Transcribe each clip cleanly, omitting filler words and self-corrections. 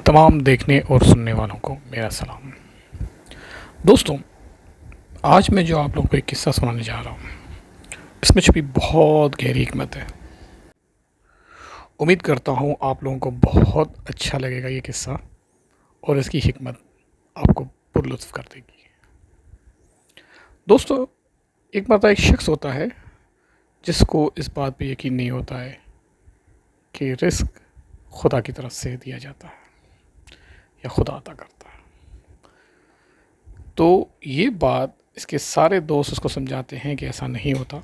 तमाम देखने और सुनने वालों को मेरा सलाम। दोस्तों, आज मैं जो आप लोगों को एक किस्सा सुनाने जा रहा हूँ, इसमें छुपी बहुत गहरी हिकमत है। उम्मीद करता हूँ आप लोगों को बहुत अच्छा लगेगा ये किस्सा और इसकी हिकमत आपको पुरलुत्फ़ कर देगी। दोस्तों, एक मरतबा एक शख्स होता है जिसको इस बात पे यकीन नहीं होता है कि रिस्क खुदा की तरफ से दिया जाता है या खुदा अता करता है। तो ये बात इसके सारे दोस्त उसको समझाते हैं कि ऐसा नहीं होता,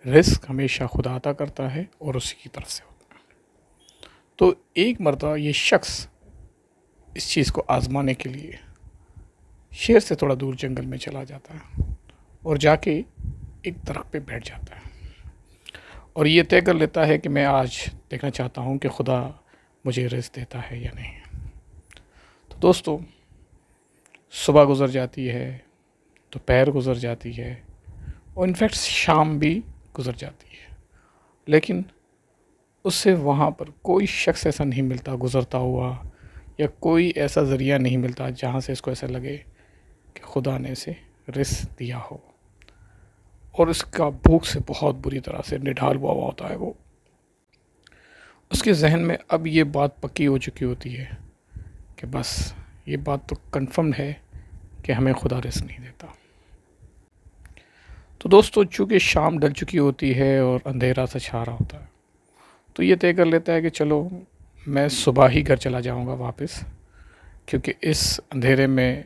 रिस्क हमेशा खुदा अता करता है और उसी की तरफ से होता है। तो एक मरतबा ये शख्स इस चीज़ को आज़माने के लिए शेर से थोड़ा दूर जंगल में चला जाता है और जाके एक दरख्त पे बैठ जाता है और ये तय कर लेता है कि मैं आज देखना चाहता हूँ कि खुदा मुझे रिस्क देता है या नहीं। तो दोस्तों, सुबह गुज़र जाती है, दोपहर गुज़र जाती है और इनफैक्ट शाम भी गुज़र जाती है, लेकिन उससे वहाँ पर कोई शख्स ऐसा नहीं मिलता गुज़रता हुआ या कोई ऐसा ज़रिया नहीं मिलता जहाँ से इसको ऐसा लगे कि खुदा ने इसे रिस्क दिया हो। और इसका भूख से बहुत बुरी तरह से निढाल हुआ होता है वो। उसके जहन में अब ये बात पक्की हो चुकी होती है कि बस ये बात तो कन्फर्म है कि हमें खुदा रिस्क नहीं देता। तो दोस्तों, चूँकि शाम ढल चुकी होती है और अंधेरा सा छा रहा होता है, तो ये तय कर लेता है कि चलो मैं सुबह ही घर चला जाऊंगा वापस, क्योंकि इस अंधेरे में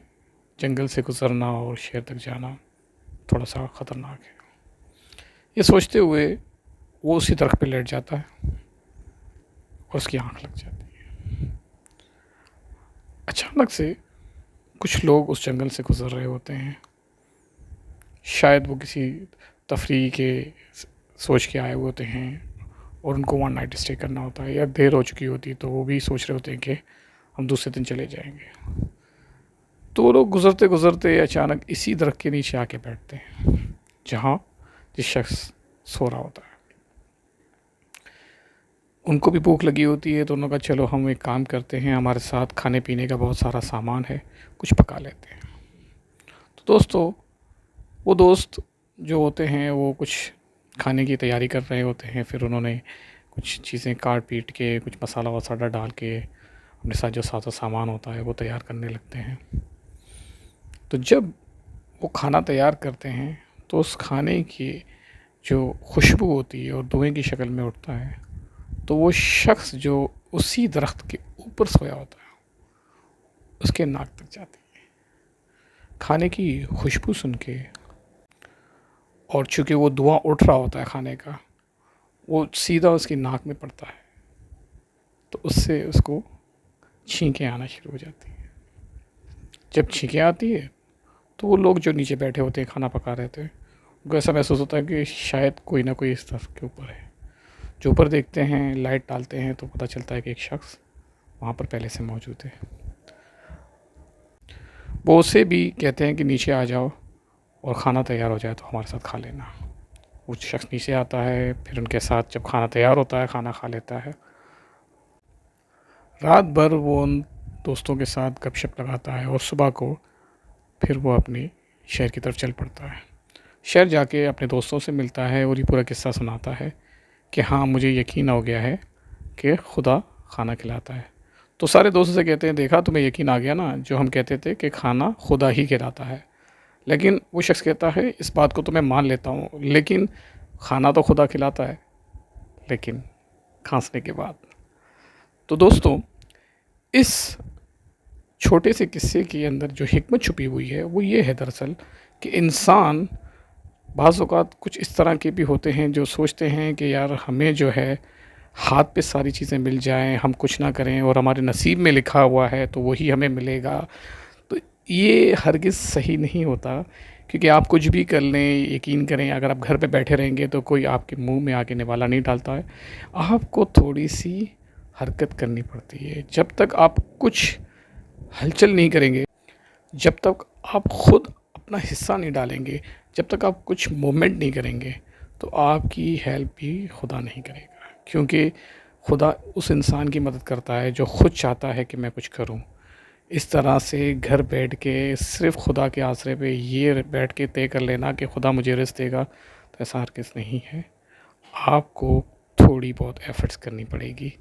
जंगल से गुज़रना और शहर तक जाना थोड़ा सा ख़तरनाक है। ये सोचते हुए वो उसी दरख्त पे लेट जाता है और उसकी आँख लग जाती है। अचानक से कुछ लोग उस जंगल से गुज़र रहे होते हैं। शायद वो किसी तफरीह के सोच के आए हुए होते हैं और उनको वहाँ नाइट स्टे करना होता है या देर हो चुकी होती है, तो वो भी सोच रहे होते हैं कि हम दूसरे दिन चले जाएंगे। तो वो लोग गुज़रते गुज़रते अचानक इसी दरख्त के नीचे आके बैठते हैं जहाँ जिस शख्स सो रहा होता है। उनको भी भूख लगी होती है, तो उन्होंने कहा चलो हम एक काम करते हैं, हमारे साथ खाने पीने का बहुत सारा सामान है, कुछ पका लेते हैं। तो दोस्तों, वो दोस्त जो होते हैं वो कुछ खाने की तैयारी कर रहे होते हैं। फिर उन्होंने कुछ चीज़ें काट पीट के, कुछ मसाला वसाला डाल के अपने साथ जो सारा सामान होता है वो तैयार करने लगते हैं। तो जब वो खाना तैयार करते हैं तो उस खाने की जो खुशबू होती है और धुएँ की शक्ल में उठता है, तो वो शख्स जो उसी दरख्त के ऊपर सोया होता है उसके नाक तक जाती है खाने की खुशबू सुन के। और चूँकि वो धुआं उठ रहा होता है खाने का, वो सीधा उसकी नाक में पड़ता है, तो उससे उसको छींकें आना शुरू हो जाती हैं। जब छींकें आती है तो वो लोग जो नीचे बैठे होते हैं खाना पका रहे थे, उनको ऐसा महसूस होता है कि शायद कोई ना कोई इस तरफ के ऊपर है। जो ऊपर देखते हैं, लाइट डालते हैं, तो पता चलता है कि एक शख्स वहाँ पर पहले से मौजूद है। वो उससे भी कहते हैं कि नीचे आ जाओ और ख़ाना तैयार हो जाए तो हमारे साथ खा लेना। वो शख्स नीचे आता है, फिर उनके साथ जब खाना तैयार होता है खाना खा लेता है। रात भर वो उन दोस्तों के साथ गपशप लगाता है और सुबह को फिर वो अपनी शहर की तरफ चल पड़ता है। शहर जाके अपने दोस्तों से मिलता है और ये पूरा किस्सा सुनाता है कि हाँ, मुझे यकीन हो गया है कि खुदा खाना खिलाता है। तो सारे दोस्तों से कहते हैं, देखा तुम्हें यकीन आ गया ना, जो हम कहते थे कि खाना खुदा ही खिलाता है। लेकिन वो शख्स कहता है, इस बात को तो मैं मान लेता हूँ, लेकिन खाना तो खुदा खिलाता है, लेकिन खांसने के बाद। तो दोस्तों, इस छोटे से किस्से के अंदर जो हिकमत छुपी हुई है वो ये है दरअसल कि इंसान बाज़ औक़ात कुछ इस तरह के भी होते हैं जो सोचते हैं कि यार हमें जो है हाथ पे सारी चीज़ें मिल जाएं, हम कुछ ना करें और हमारे नसीब में लिखा हुआ है तो वही हमें मिलेगा। तो ये हरगिज़ सही नहीं होता, क्योंकि आप कुछ भी कर लें, यकीन करें, अगर आप घर पे बैठे रहेंगे तो कोई आपके मुंह में आके निवाला नहीं डालता है। आपको थोड़ी सी हरकत करनी पड़ती है। जब तक आप कुछ हलचल नहीं करेंगे, जब तक आप ख़ुद अपना हिस्सा नहीं डालेंगे, जब तक आप कुछ मूवमेंट नहीं करेंगे, तो आपकी हेल्प भी खुदा नहीं करेगा। क्योंकि खुदा उस इंसान की मदद करता है जो खुद चाहता है कि मैं कुछ करूं। इस तरह से घर बैठ के सिर्फ़ खुदा के आसरे पे ये बैठ के तय कर लेना कि खुदा मुझे रिज़्क देगा, तो ऐसा हरगिज़ नहीं है। आपको थोड़ी बहुत एफ़र्ट्स करनी पड़ेगी,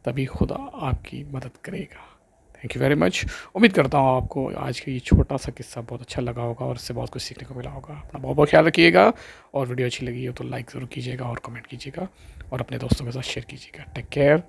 तभी खुदा आपकी मदद करेगा। Thank you very much. उम्मीद करता हूँ आपको आज का ये छोटा-सा किस्सा बहुत अच्छा लगा होगा और इससे बहुत कुछ सीखने को मिला होगा। अपना बहुत-बहुत ख़्याल रखिएगा और वीडियो अच्छी लगी हो तो लाइक ज़रूर कीजिएगा और कमेंट कीजिएगा और अपने दोस्तों के साथ शेयर कीजिएगा। Take care.